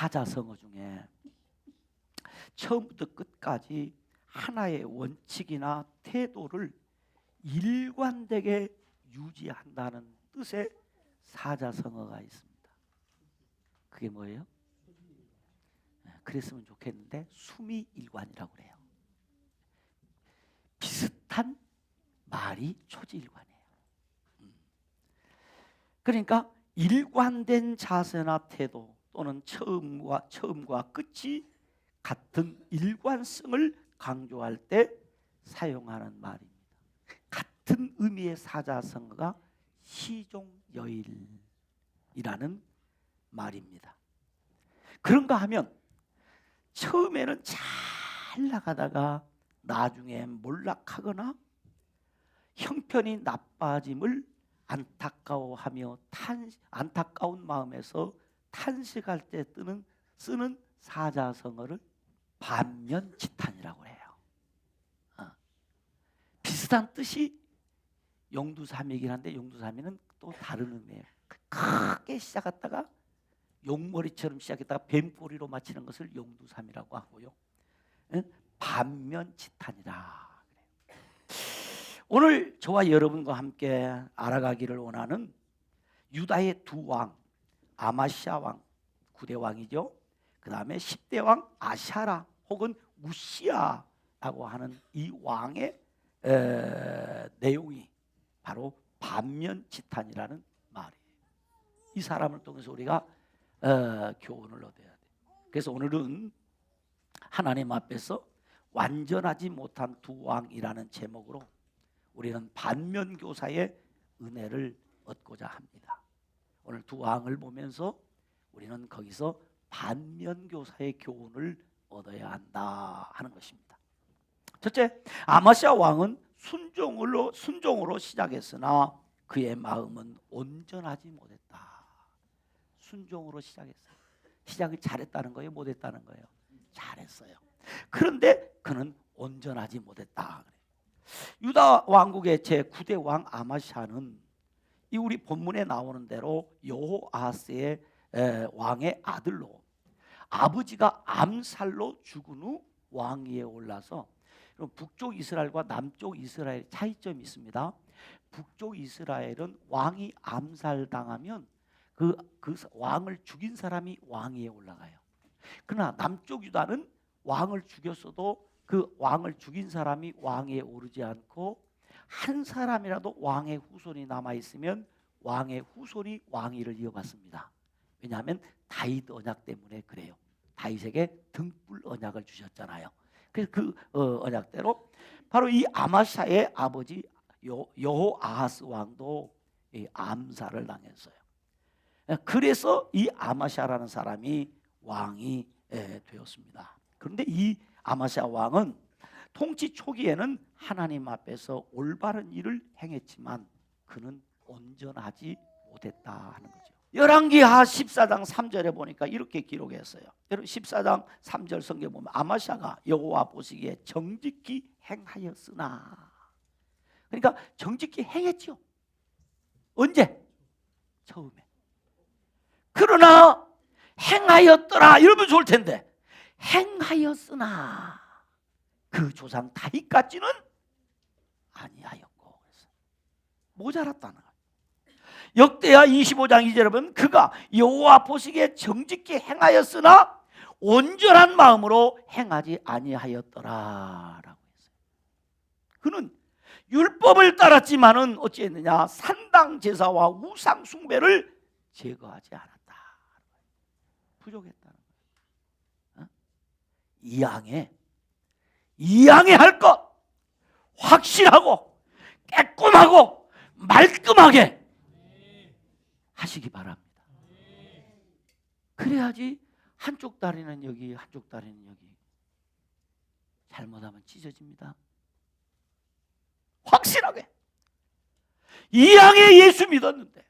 사자성어 중에 처음부터 끝까지 하나의 원칙이나 태도를 일관되게 유지한다는 뜻의 사자성어가 있습니다. 그게 뭐예요? 그랬으면 좋겠는데 수미일관이라고 그래요. 비슷한 말이 초지일관이에요. 그러니까 일관된 자세나 태도 또는 처음과 끝이 같은 일관성을 강조할 때 사용하는 말입니다. 같은 의미의 사자성어가 시종여일이라는 말입니다. 그런가 하면 처음에는 잘 나가다가 나중에 몰락하거나 형편이 나빠짐을 안타까워하며 안타까운 마음에서 탄식할 때 쓰는 사자성어를 반면지탄이라고 해요. 비슷한 뜻이 용두사미이긴 한데 용두사미는 또 다른 의미예요. 크게 시작했다가 용머리처럼 시작했다가 뱀꼬리로 마치는 것을 용두사미라고 하고요. 반면지탄이라. 오늘 저와 여러분과 함께 알아가기를 원하는 유다의 두 왕, 아마시아 왕, 9대 왕이죠. 그 다음에 10대 왕 아샤라 혹은 우시아라고 하는 이 왕의 내용이 바로 반면지탄이라는 말이에요. 이 사람을 통해서 우리가 교훈을 얻어야 돼요. 그래서 오늘은 하나님 앞에서 완전하지 못한 두 왕이라는 제목으로 우리는 반면교사의 은혜를 얻고자 합니다. 오늘 두 왕을 보면서 우리는 거기서 반면교사의 교훈을 얻어야 한다 하는 것입니다. 첫째, 아마시아 왕은 순종으로 시작했으나 그의 마음은 온전하지 못했다. 순종으로 시작했어요. 시작을 잘했다는 거예요? 못했다는 거예요? 잘했어요. 그런데 그는 온전하지 못했다. 유다 왕국의 제9대 왕 아마시아는 이 우리 본문에 나오는 대로 여호아하스의 왕의 아들로 아버지가 암살로 죽은 후 왕위에 올라서 북쪽 이스라엘과 남쪽 이스라엘 차이점이 있습니다. 북쪽 이스라엘은 왕이 암살당하면 그 왕을 죽인 사람이 왕위에 올라가요. 그러나 남쪽 유다는 왕을 죽였어도 그 왕을 죽인 사람이 왕위에 오르지 않고 한 사람이라도 왕의 후손이 남아있으면 왕의 후손이 왕위를 이어갔습니다. 왜냐하면 다윗 언약 때문에 그래요. 다윗에게 등불 언약을 주셨잖아요. 그래서 그 언약대로 바로 이 아마시아의 아버지 여호아하스 왕도 암살을 당했어요. 그래서 이 아마시아라는 사람이 왕이 되었습니다. 그런데 이 아마시아 왕은 통치 초기에는 하나님 앞에서 올바른 일을 행했지만 그는 온전하지 못했다 하는 거죠. 열왕기하 14장 3절에 보니까 이렇게 기록했어요. 여러분 14장 3절 성경 보면 아마시아가 여호와 보시기에 정직히 행하였으나, 그러니까 정직히 행했죠. 언제? 처음에. 그러나 행하였더라 이러면 좋을 텐데 행하였으나 그 조상 다윗 같지는 아니하였고 모자랐다는 거예요. 역대하 25장 2절에 보면 그가 여호와 보시기에 정직히 행하였으나 온전한 마음으로 행하지 아니하였더라라고 했어요. 그는 율법을 따랐지만은 어찌했느냐? 산당 제사와 우상 숭배를 제거하지 않았다. 부족했다는 거예요. 이왕에 할 것 확실하고 깨끗하고 말끔하게 하시기 바랍니다. 그래야지 한쪽 다리는 여기 한쪽 다리는 여기. 잘못하면 찢어집니다. 확실하게 이왕에 예수 믿었는데,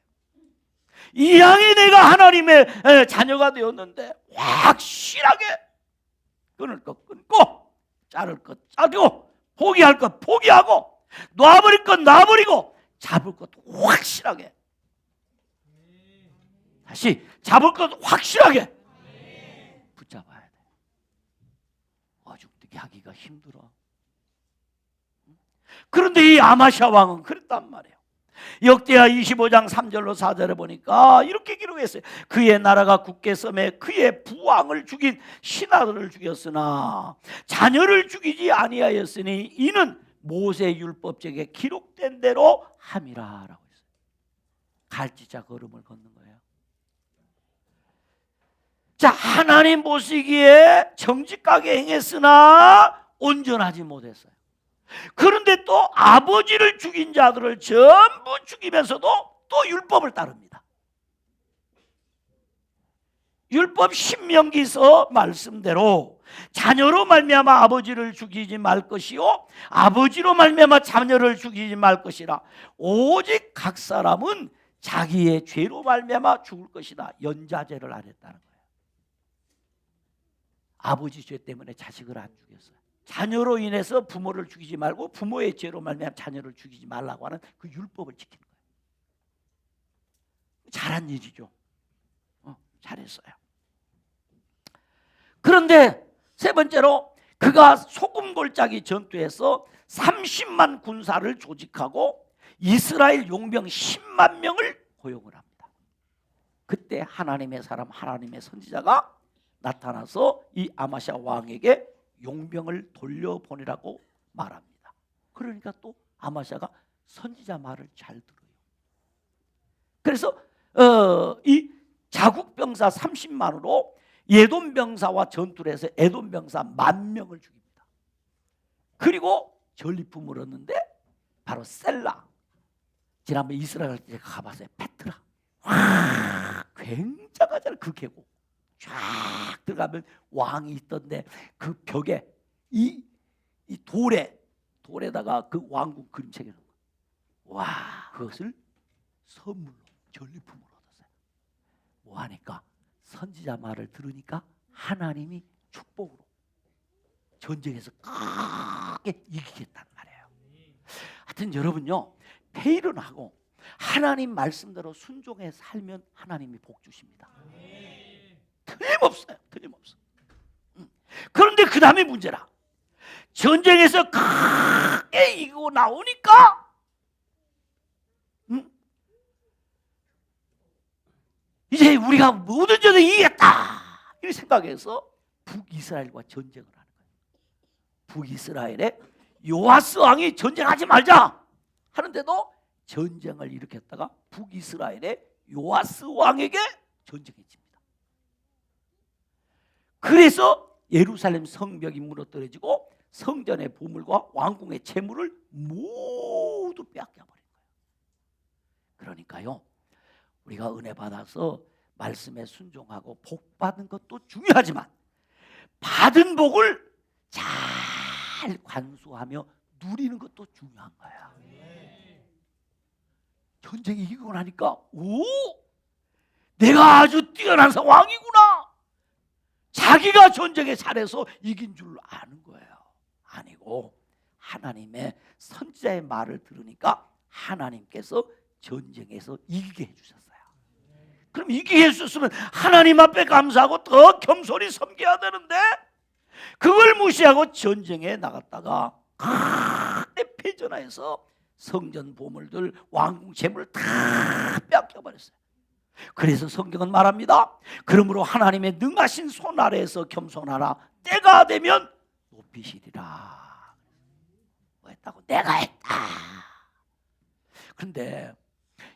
이왕에 내가 하나님의 자녀가 되었는데 확실하게 끊을 것 끊고 자를 것 자르고 포기할 것 포기하고 놔버릴 것 놔버리고 잡을 것 확실하게, 다시 잡을 것 확실하게 붙잡아야 돼. 어죽되게 하기가 힘들어. 그런데 이 아마샤 왕은 그랬단 말이에요. 역대하 25장 3절로 4절에 보니까 이렇게 기록했어요. 그의 나라가 굳게 섬에 그의 부왕을 죽인 신하들을 죽였으나 자녀를 죽이지 아니하였으니 이는 모세 율법책에 기록된 대로 함이라라고 했어요. 갈지자 걸음을 걷는 거예요. 자, 하나님 보시기에 정직하게 행했으나 온전하지 못했어요. 그런데 또 아버지를 죽인 자들을 전부 죽이면서도 또 율법을 따릅니다. 율법 신명기서 말씀대로 자녀로 말미암아 아버지를 죽이지 말 것이요 아버지로 말미암아 자녀를 죽이지 말 것이라. 오직 각 사람은 자기의 죄로 말미암아 죽을 것이다. 연자제를 안 했다는 거예요. 아버지 죄 때문에 자식을 안 죽였어요. 자녀로 인해서 부모를 죽이지 말고 부모의 죄로 말미암아 자녀를 죽이지 말라고 하는 그 율법을 지키는 거예요. 잘한 일이죠. 잘했어요. 그런데 세 번째로 그가 소금골짜기 전투에서 30만 군사를 조직하고 이스라엘 용병 10만 명을 고용을 합니다. 그때 하나님의 사람, 하나님의 선지자가 나타나서 이 아마샤 왕에게 용병을 돌려보내라고 말합니다. 그러니까 또 아마샤가 선지자 말을 잘 들어요. 그래서 이 자국 병사 30만으로 예돔 병사와 전투를 해서 에돔 병사 10,000명을 죽입니다. 그리고 전리품을 얻는데 바로 셀라. 지난번 이스라엘 때 가봤어요. 페트라. 와, 굉장하잖아요. 그 계곡. 쫙 들어가면 왕이 있던데 그 벽에 이 돌에다가 그 왕궁 그림 새겨놓은 거. 와, 그것을 선물로 전리품으로 얻었어요. 뭐 하니까 선지자 말을 들으니까 하나님이 축복으로 전쟁에서 크게 이기겠단 말이에요. 하여튼 여러분요, 회의를 하고 하나님 말씀대로 순종해 살면 하나님이 복 주십니다. 틀림없어요. 틀림없어. 그런데 그 다음에 문제라. 전쟁에서 크게 이기고 나오니까 이제 우리가 모든 전쟁 이기겠다 이렇게 생각해서 북이스라엘과 전쟁을 하는 거예요. 북이스라엘에 요아스 왕이 전쟁하지 말자 하는데도 전쟁을 일으켰다가 북이스라엘의 요아스 왕에게 전쟁에 집니다. 그래서 예루살렘 성벽이 무너뜨려지고 성전의 보물과 왕궁의 재물을 모두 빼앗겨버린 거예요. 그러니까요, 우리가 은혜 받아서 말씀에 순종하고 복 받는 것도 중요하지만 받은 복을 잘 관수하며 누리는 것도 중요한 거야. 전쟁이 이기고 나니까 오, 내가 아주 뛰어난 왕이구나. 자기가 전쟁에 잘해서 이긴 줄 아는 거예요. 아니고 하나님의 선지자의 말을 들으니까 하나님께서 전쟁에서 이기게 해주셨어요. 그럼 이기게 해주셨으면 하나님 앞에 감사하고 더 겸손히 섬겨야 되는데 그걸 무시하고 전쟁에 나갔다가 크게 패전하여서 성전 보물들, 왕궁 재물을 다 빼앗겨버렸어요. 그래서 성경은 말합니다. 그러므로 하나님의 능하신 손 아래에서 겸손하라. 때가 되면 높이시리라. 뭐 했다고? 내가 했다. 그런데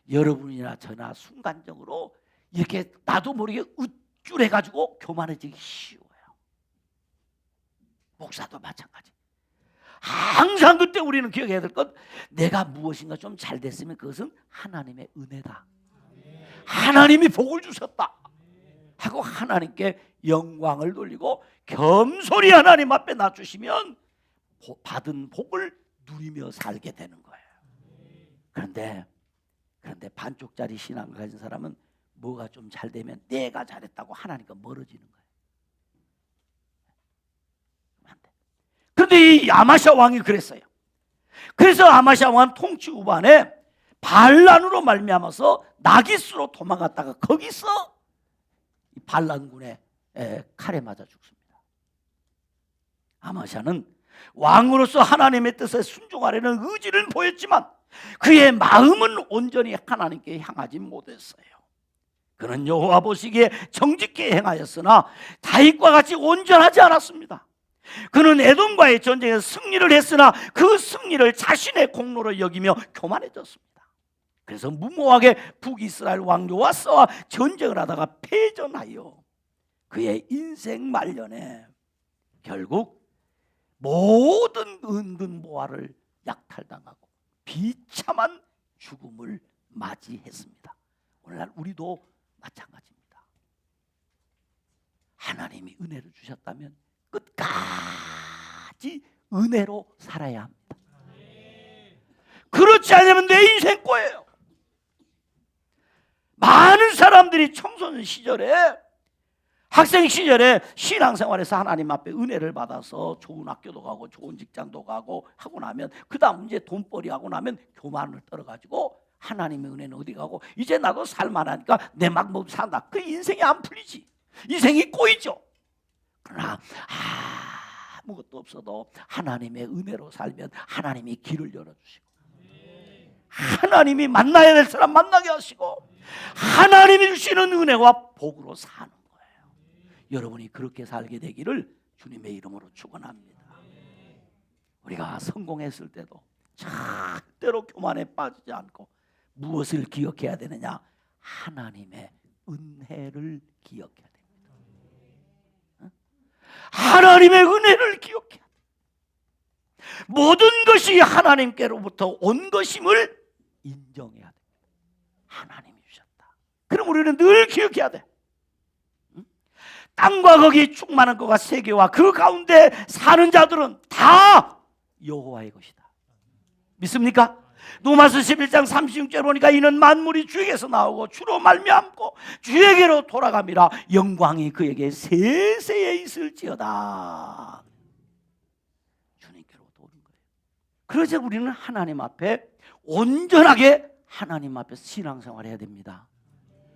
여러분이나 저나 순간적으로 이렇게 나도 모르게 우쭐해가지고 교만해지기 쉬워요. 목사도 마찬가지. 항상 그때 우리는 기억해야 될 것, 내가 무엇인가 좀 잘 됐으면 그것은 하나님의 은혜다. 하나님이 복을 주셨다 하고 하나님께 영광을 돌리고 겸손히 하나님 앞에 낮추시면 받은 복을 누리며 살게 되는 거예요. 그런데 반쪽짜리 신앙을 가진 사람은 뭐가 좀 잘 되면 내가 잘했다고 하나님과 멀어지는 거예요. 안 돼. 그런데 이 아마샤 왕이 그랬어요. 그래서 아마샤 왕은 통치 후반에 반란으로 말미암아서 나기스로 도망갔다가 거기서 반란군에 칼에 맞아 죽습니다. 아마샤는 왕으로서 하나님의 뜻에 순종하려는 의지를 보였지만 그의 마음은 온전히 하나님께 향하지 못했어요. 그는 여호와 보시기에 정직히 행하였으나 다윗과 같이 온전하지 않았습니다. 그는 에돔과의 전쟁에서 승리를 했으나 그 승리를 자신의 공로로 여기며 교만해졌습니다. 그래서 무모하게 북이스라엘 왕 요아스와 전쟁을 하다가 패전하여 그의 인생 말년에 결국 모든 은근 보화를 약탈당하고 비참한 죽음을 맞이했습니다. 오늘날 우리도 마찬가지입니다. 하나님이 은혜를 주셨다면 끝까지 은혜로 살아야 합니다. 그렇지 않으면 내 인생 꼬예요. 많은 사람들이 청소년 시절에, 학생 시절에 신앙생활에서 하나님 앞에 은혜를 받아서 좋은 학교도 가고 좋은 직장도 가고 하고 나면 그 다음 이제 돈벌이 하고 나면 교만을 떨어가지고 하나님의 은혜는 어디 가고 이제 나도 살만하니까 내 막 뭐 산다. 그 인생이 안 풀리지. 인생이 꼬이죠. 그러나 아무것도 없어도 하나님의 은혜로 살면 하나님이 길을 열어주시고 하나님이 만나야 될 사람 만나게 하시고 하나님이 주시는 은혜와 복으로 사는 거예요. 여러분이 그렇게 살게 되기를 주님의 이름으로 축원합니다. 우리가 성공했을 때도 절대로 교만에 빠지지 않고 무엇을 기억해야 되느냐? 하나님의 은혜를 기억해야 됩니다. 하나님의 은혜를 기억해야 됩니다. 모든 것이 하나님께로부터 온 것임을 인정해야 됩니다. 하나님이 주셨다. 그럼 우리는 늘 기억해야 돼. 땅과 거기 충만한 것과 세계와 그 가운데 사는 자들은 다 여호와의 것이다. 믿습니까? 로마서 11장 36절 보니까 이는 만물이 주에게서 나오고 주로 말미암고 주에게로 돌아감이라 영광이 그에게 세세에 있을지어다. 주님께로부터 오는 거예요. 그래서 우리는 하나님 앞에 온전하게 하나님 앞에서 신앙생활을 해야 됩니다.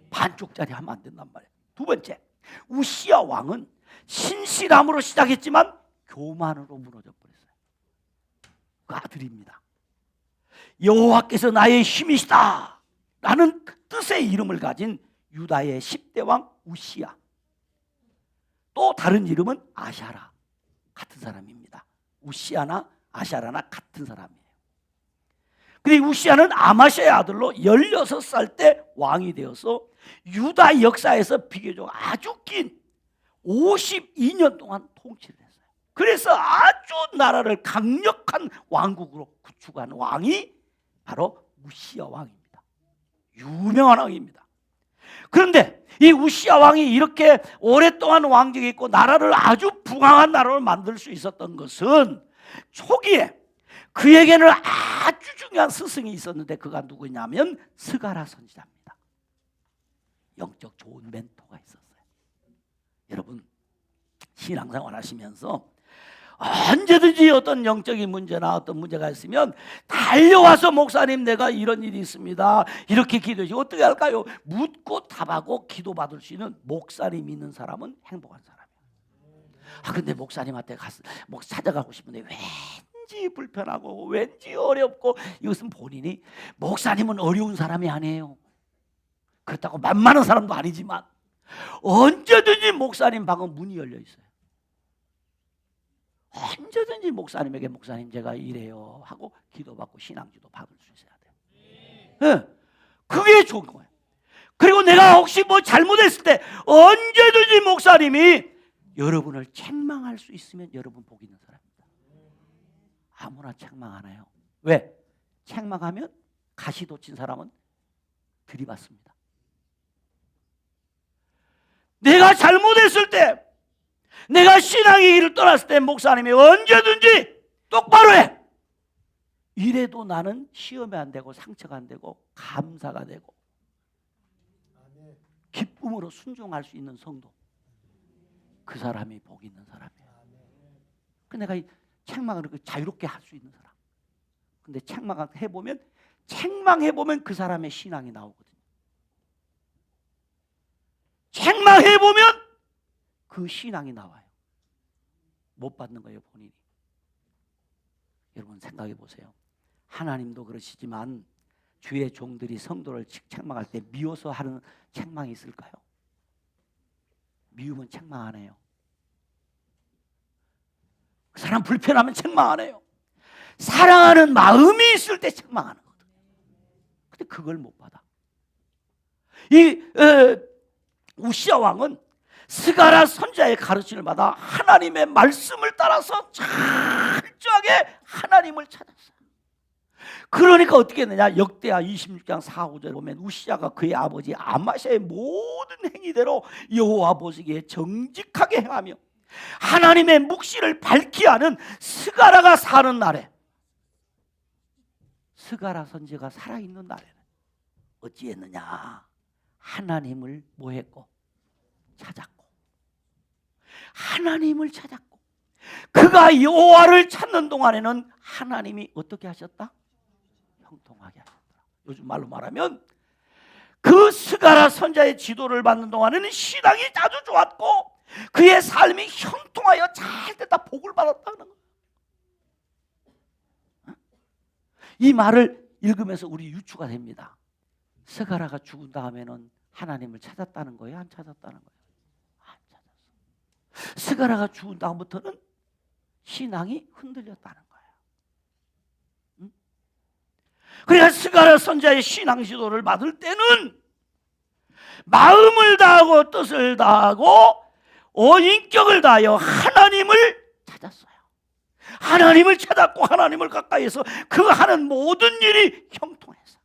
반쪽짜리 하면 안 된단 말이에요. 두 번째, 우시야 왕은 신실함으로 시작했지만 교만으로 무너져 버렸어요. 그 아들입니다. 여호와께서 나의 힘이시다 라는 뜻의 이름을 가진 유다의 10대 왕 우시야. 또 다른 이름은 아샤라. 같은 사람입니다. 우시야나 아샤라나 같은 사람이에요. 근데 우시야는 아마샤의 아들로 16살 때 왕이 되어서 유다 역사에서 비교적 아주 긴 52년 동안 통치를 했어요. 그래서 아주 나라를 강력한 왕국으로 구축한 왕이 바로 우시야 왕입니다. 유명한 왕입니다. 그런데 이 우시야 왕이 이렇게 오랫동안 왕직이 있고 나라를 아주 부강한 나라로 만들 수 있었던 것은 초기에 그에게는 아주 중요한 스승이 있었는데 그가 누구냐면 스가랴 선지자입니다. 영적 좋은 멘토가 있었어요. 여러분 신앙생활 하시면서 언제든지 어떤 영적인 문제나 어떤 문제가 있으면 달려와서 목사님 내가 이런 일이 있습니다. 이렇게 기도해주고 어떻게 할까요? 묻고 답하고 기도받을 수 있는 목사님 있는 사람은 행복한 사람이에요. 근데 목사님한테 찾아가고 싶은데 왠지 불편하고 왠지 어렵고 이것은 본인이 목사님은 어려운 사람이 아니에요. 그렇다고 만만한 사람도 아니지만 언제든지 목사님 방은 문이 열려 있어요. 언제든지 목사님에게 목사님 제가 이래요 하고 기도받고 신앙지도 받을 수 있어야 돼요. 네. 그게 좋은 거예요. 그리고 내가 혹시 뭐 잘못했을 때 언제든지 목사님이 여러분을 책망할 수 있으면 여러분 복 있는 사람입니다. 아무나 책망 안 해요. 왜? 책망하면 가시도 친 사람은 들이받습니다. 내가 잘못했을 때 내가 신앙의 길을 떠났을 때 목사님이 언제든지 똑바로 해. 이래도 나는 시험이 안 되고 상처가 안 되고 감사가 되고 기쁨으로 순종할 수 있는 성도. 그 사람이 복 있는 사람이에요. 내가 책망을 자유롭게 할 수 있는 사람. 근데 책망해보면 그 사람의 신앙이 나오거든요. 책망해보면 그 그 신앙이 나와요. 못 받는 거예요, 본인이. 여러분 생각해 보세요. 하나님도 그러시지만 주의 종들이 성도를 책망할 때 미워서 하는 책망이 있을까요? 미우면 책망 안 해요. 그 사람 불편하면 책망 안 해요. 사랑하는 마음이 있을 때 책망하는 거거든요. 근데 그걸 못 받아. 이 우시야 왕은 스가랴 선지자의 가르침을 받아 하나님의 말씀을 따라서 철저하게 하나님을 찾았어요. 그러니까 어떻게 했느냐? 역대하 26장 4, 5절에 보면 우시야가 그의 아버지 아마시아의 모든 행위대로 여호와 보시기에 정직하게 행하며 하나님의 묵시를 밝히 하는 스가랴가 사는 날에, 스가랴 선지자가 살아있는 날에는 어찌했느냐? 하나님을 뭐 했고? 찾았고, 하나님을 찾았고, 그가 여호와를 찾는 동안에는 하나님이 어떻게 하셨다? 형통하게 하셨다. 요즘 말로 말하면 그 스가랴 선지자의 지도를 받는 동안에는 신앙이 아주 좋았고 그의 삶이 형통하여 잘 됐다, 복을 받았다는 거예요. 이 말을 읽으면서 우리 유추가 됩니다. 스가랴가 죽은 다음에는 하나님을 찾았다는 거예요? 안 찾았다는 거예요? 안 찾았어. 스가랴가 죽은 다음부터는 신앙이 흔들렸다는 거예요. 응? 그러니까 스가랴 선지자의 신앙 지도를 받을 때는 마음을 다하고 뜻을 다하고 온 인격을 다하여 하나님을 찾았어요. 하나님을 찾았고 하나님을 가까이에서 그 하는 모든 일이 형통해서,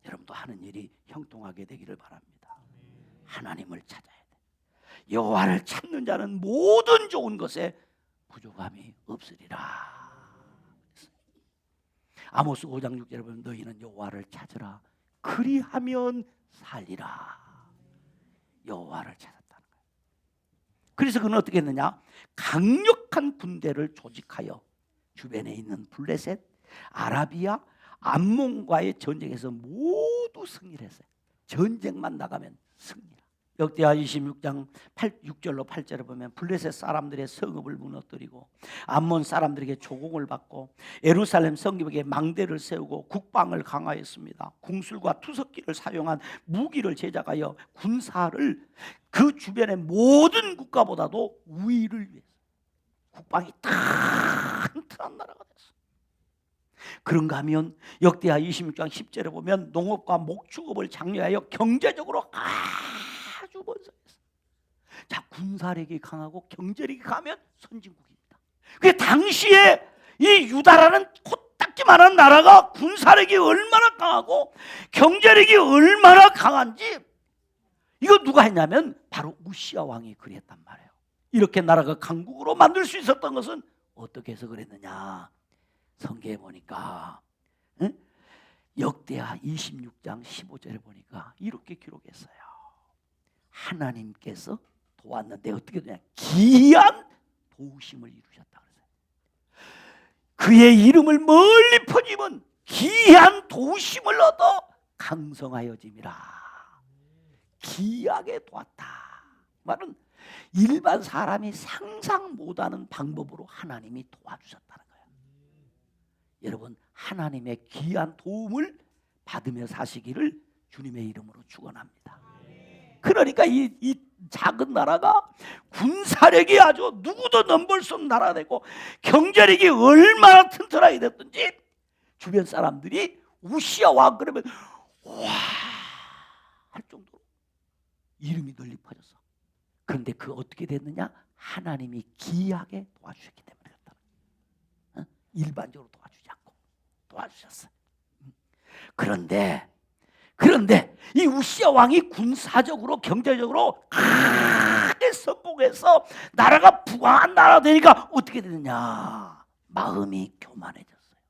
여러분도 하는 일이 형통하게 되기를 바랍니다. 하나님을 찾아야 돼. 여호와를 찾는 자는 모든 좋은 것에 부족함이 없으리라. 아모스 5장 6절에 보면 너희는 여호와를 찾으라 그리하면 살리라. 여호와를 찾았다는 거예요. 그래서 그는 어떻게 했느냐? 강력한 군대를 조직하여 주변에 있는 블레셋, 아라비아, 암몬과의 전쟁에서 모두 승리를 했어요. 전쟁만 나가면 승리라. 역대하 26장 6절로 8절에 보면 블레셋 사람들의 성읍을 무너뜨리고 암몬 사람들에게 조공을 받고 예루살렘 성벽에 망대를 세우고 국방을 강화했습니다. 궁술과 투석기를 사용한 무기를 제작하여 군사를 그 주변의 모든 국가보다도 우위를 위해서 국방이 튼튼한 나라가 됐어요. 그런가 하면 역대하 26장 10절에 보면 농업과 목축업을 장려하여 경제적으로 아주 번성했어요. 자, 군사력이 강하고 경제력이 강하면 선진국입니다. 그 당시에 이 유다라는 코딱지만한 나라가 군사력이 얼마나 강하고 경제력이 얼마나 강한지, 이거 누가 했냐면 바로 우시야 왕이 그랬단 말이에요. 이렇게 나라가 강국으로 만들 수 있었던 것은 어떻게 해서 그랬느냐? 성경에 보니까 역대하 26장 15절에 보니까 이렇게 기록했어요. 하나님께서 도왔는데 어떻게 되냐? 기이한 도우심을 이루셨다 그랬어요. 그의 이름을 멀리 퍼지면 기이한 도우심을 얻어 강성하여짐이라. 기이하게 도왔다. 말은 일반 사람이 상상 못하는 방법으로 하나님이 도와주셨다는 거예요. 여러분, 하나님의 귀한 도움을 받으며 사시기를 주님의 이름으로 축원합니다. 그러니까 이 작은 나라가 군사력이 아주 누구도 넘볼 수 없는 나라가 되고 경제력이 얼마나 튼튼하게 됐든지 주변 사람들이 우시야 왕 그러면 와 할 정도로 이름이 널리 퍼졌어. 그런데 그 어떻게 됐느냐? 하나님이 기이하게 도와주셨기 때문에 그렇다. 일반적으로 도와주지 않고 도와주셨어요. 그런데 이 우시야 왕이 군사적으로 경제적으로 크게 성공해서 나라가 부강한 나라가 되니까 어떻게 되느냐? 마음이 교만해졌어요.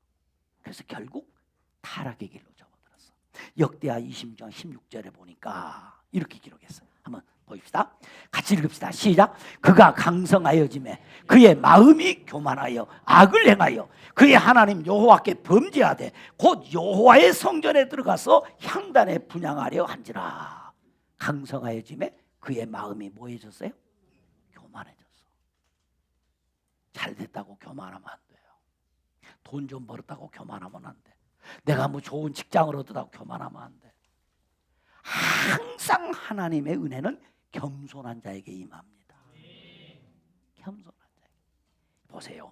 그래서 결국 타락의 길로 접어들었어. 역대하 26장 16절에 보니까 이렇게 기록했어요. 한번 보십시다. 같이 읽읍시다. 시작. 그가 강성하여짐에 그의 마음이 교만하여 악을 행하여 그의 하나님 여호와께 범죄하되 곧 여호와의 성전에 들어가서 향단에 분향하려 한지라. 강성하여짐에 그의 마음이 뭐해졌어요? 교만해졌어. 잘 됐다고 교만하면 안 돼요. 돈 좀 벌었다고 교만하면 안 돼. 내가 뭐 좋은 직장을 얻었다고 교만하면 안 돼. 항상 하나님의 은혜는 겸손한 자에게 임합니다. 겸손한 자에게. 보세요.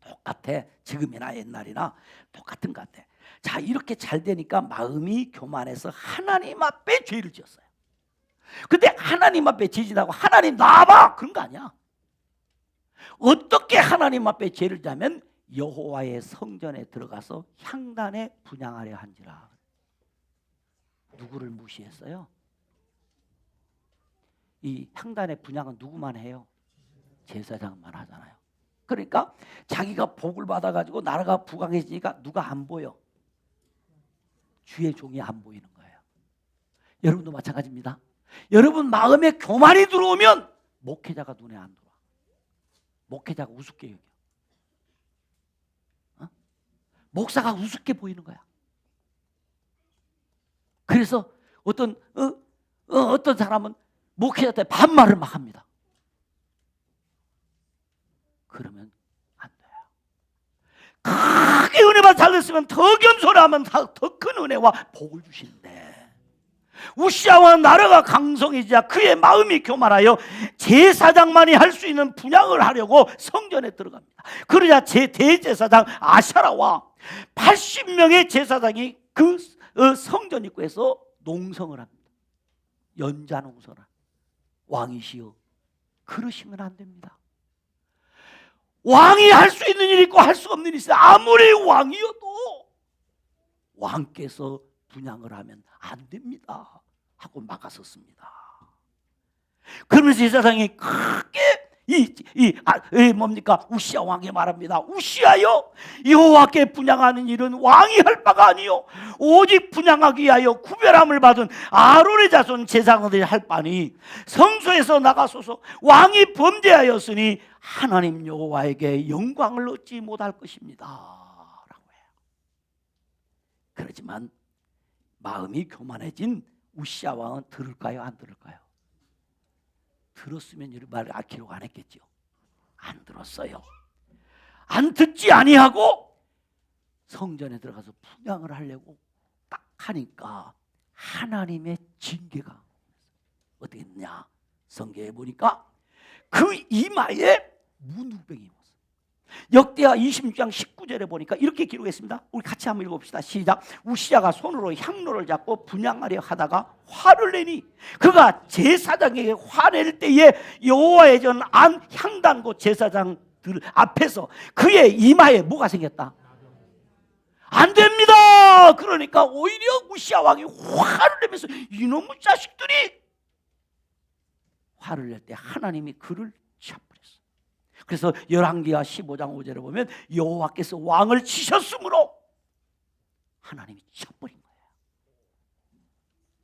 똑같아. 지금이나 옛날이나 똑같은 것 같아. 자, 이렇게 잘 되니까 마음이 교만해서 하나님 앞에 죄를 지었어요. 근데 하나님 앞에 지진다고 하나님 나와봐 그런 거 아니야. 어떻게 하나님 앞에 죄를 지면 여호와의 성전에 들어가서 향단에 분향하려 한지라. 누구를 무시했어요? 이 향단의 분향은 누구만 해요? 제사장만 하잖아요. 그러니까 자기가 복을 받아가지고 나라가 부강해지니까 누가 안 보여? 주의 종이 안 보이는 거예요. 여러분도 마찬가지입니다. 여러분 마음에 교만이 들어오면 목회자가 눈에 안 들어와. 목회자가 우습게 여겨. 목사가 우습게 보이는 거야. 그래서 어떤 사람은 목회자한테 반말을 막 합니다. 그러면 안 돼요. 크게 은혜만 잘 됐으면 더 겸손하면 더 큰 은혜와 복을 주시는데 우시아와 나라가 강성해지자 그의 마음이 교만하여 제사장만이 할 수 있는 분향을 하려고 성전에 들어갑니다. 그러자 대제사장 아샤라와 80명의 제사장이 그 성전 입구에서 농성을 합니다. 연자농성을. 왕이시여 그러시면 안 됩니다. 왕이 할 수 있는 일이 있고 할 수 없는 일이 있어요. 아무리 왕이어도 왕께서 분향을 하면 안 됩니다 하고 막아섰습니다. 그러면서 제사장이 크게 우시아 왕이 말합니다. 우시아여 여호와께 분향하는 일은 왕이 할 바가 아니요 오직 분향하기 위하여 구별함을 받은 아론의 자손 제사장들이 할 바니 성소에서 나가소서. 왕이 범죄하였으니 하나님 여호와에게 영광을 얻지 못할 것입니다 라고 해요. 그렇지만 마음이 교만해진 우시아 왕은 들을까요? 안 들을까요? 들었으면 이 말을 기록 안 했겠죠. 안 들었어요. 안 듣지 아니하고 성전에 들어가서 분향을 하려고 딱 하니까 하나님의 징계가 어떻게 했냐? 성경에 보니까 그 이마에 문둥병이 있었어요. 역대하 26장 19절에 보니까 이렇게 기록했습니다. 우리 같이 한번 읽어봅시다. 시작. 우시아가 손으로 향로를 잡고 분향하려 하다가 화를 내니 그가 제사장에게 화낼 때에 여호와의 전 안 향단고 제사장들 앞에서 그의 이마에 뭐가 생겼다? 안 됩니다. 그러니까 오히려 우시아 왕이 화를 내면서 이놈의 자식들이 화를 낼 때 하나님이 그를 쳐버렸어요. 그래서 열왕기하 15장 5절에 보면 여호와께서 왕을 치셨으므로 하나님이 쳐버린 거예요.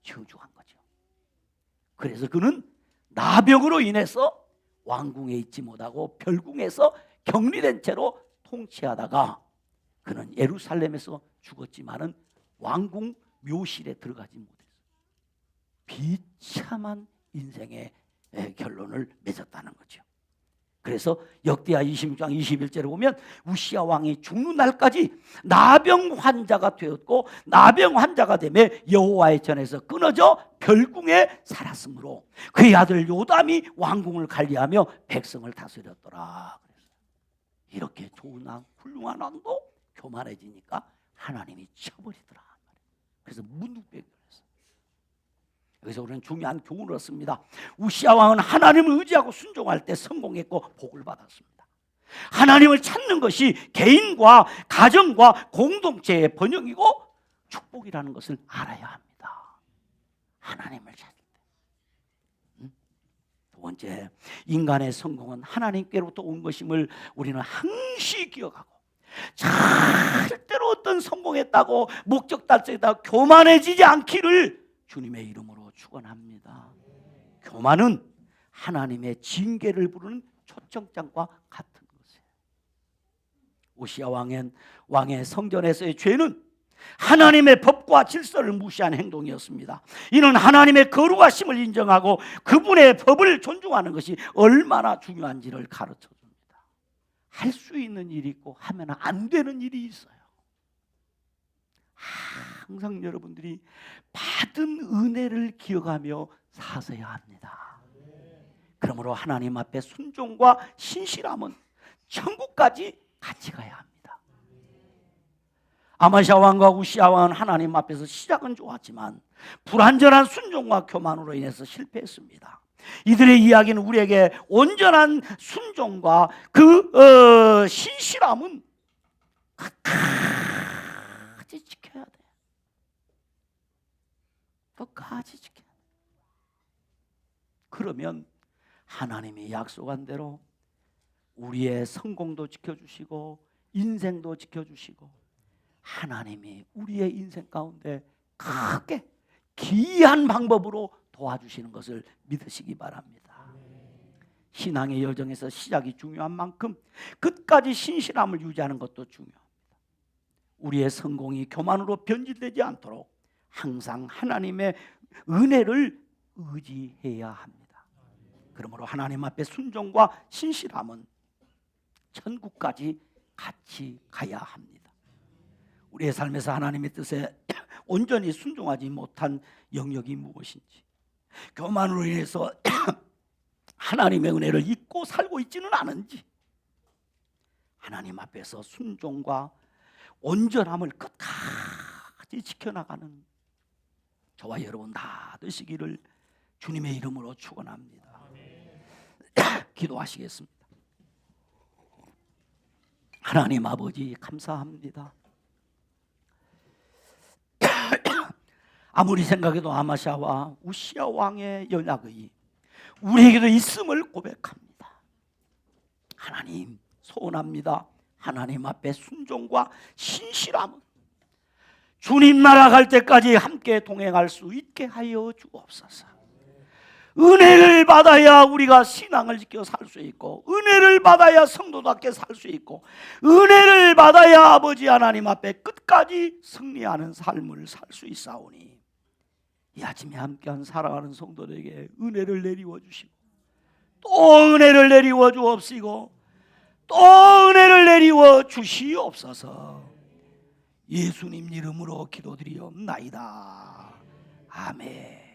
저주한 거죠. 그래서 그는 나병으로 인해서 왕궁에 있지 못하고 별궁에서 격리된 채로 통치하다가 그는 예루살렘에서 죽었지만은 왕궁 묘실에 들어가지 못했어요. 비참한 인생의 결론을 맺었다는 거죠. 그래서 역대하 26장 21절에 보면 우시아 왕이 죽는 날까지 나병 환자가 되었고 나병 환자가 되며 여호와의 전에서 끊어져 별궁에 살았으므로 그의 아들 요담이 왕궁을 관리하며 백성을 다스렸더라. 이렇게 좋은 왕, 훌륭한 왕도 교만해지니까 하나님이 쳐버리더라. 그래서 문둥병이 걸렸어요. 여기서 우리는 중요한 교훈을 얻습니다. 우시아 왕은 하나님을 의지하고 순종할 때 성공했고 복을 받았습니다. 하나님을 찾는 것이 개인과 가정과 공동체의 번영이고 축복이라는 것을 알아야 합니다. 하나님을 찾을 때. 두 번째, 인간의 성공은 하나님께로부터 온 것임을 우리는 항시 기억하고 절대로 어떤 성공했다고 목적 달성했다고 교만해지지 않기를 주님의 이름으로 축원합니다. 교만은 하나님의 징계를 부르는 초청장과 같은 것이에요. 우시아 왕의 성전에서의 죄는 하나님의 법과 질서를 무시한 행동이었습니다. 이는 하나님의 거룩하심을 인정하고 그분의 법을 존중하는 것이 얼마나 중요한지를 가르쳐 줍니다. 할 수 있는 일이 있고 하면 안 되는 일이 있어요. 항상 여러분들이 받은 은혜를 기억하며 사셔야 합니다. 그러므로 하나님 앞에 순종과 신실함은 천국까지 같이 가야 합니다. 아마시아 왕과 우시아 왕은 하나님 앞에서 시작은 좋았지만 불완전한 순종과 교만으로 인해서 실패했습니다. 이들의 이야기는 우리에게 온전한 순종과 그 신실함은 끝까지 지켜야 돼. 끝까지 지켜야 돼. 그러면 하나님이 약속한 대로 우리의 성공도 지켜주시고 인생도 지켜주시고 하나님이 우리의 인생 가운데 크게 기이한 방법으로 도와주시는 것을 믿으시기 바랍니다. 신앙의 여정에서 시작이 중요한 만큼 끝까지 신실함을 유지하는 것도 중요합니다. 우리의 성공이 교만으로 변질되지 않도록 항상 하나님의 은혜를 의지해야 합니다. 그러므로 하나님 앞에 순종과 신실함은 천국까지 같이 가야 합니다. 우리의 삶에서 하나님의 뜻에 온전히 순종하지 못한 영역이 무엇인지, 교만으로 인해서 하나님의 은혜를 잊고 살고 있지는 않은지, 하나님 앞에서 순종과 온전함을 끝까지 지켜나가는 저와 여러분 다 되시기를 주님의 이름으로 축원합니다. 기도하시겠습니다. 하나님 아버지 감사합니다. 아무리 생각해도 아마시아와 우시아 왕의 연약이 우리에게도 있음을 고백합니다. 하나님 소원합니다. 하나님 앞에 순종과 신실함은 주님 나라 갈 때까지 함께 동행할 수 있게 하여 주옵소서. 은혜를 받아야 우리가 신앙을 지켜 살 수 있고, 은혜를 받아야 성도답게 살 수 있고, 은혜를 받아야 아버지 하나님 앞에 끝까지 승리하는 삶을 살 수 있사오니 이 아침에 함께한 사랑하는 성도들에게 은혜를 내리워 주시고 또 은혜를 내리워 주옵시고 또 은혜를 내리워 주시옵소서. 예수님 이름으로 기도드리옵나이다. 아멘.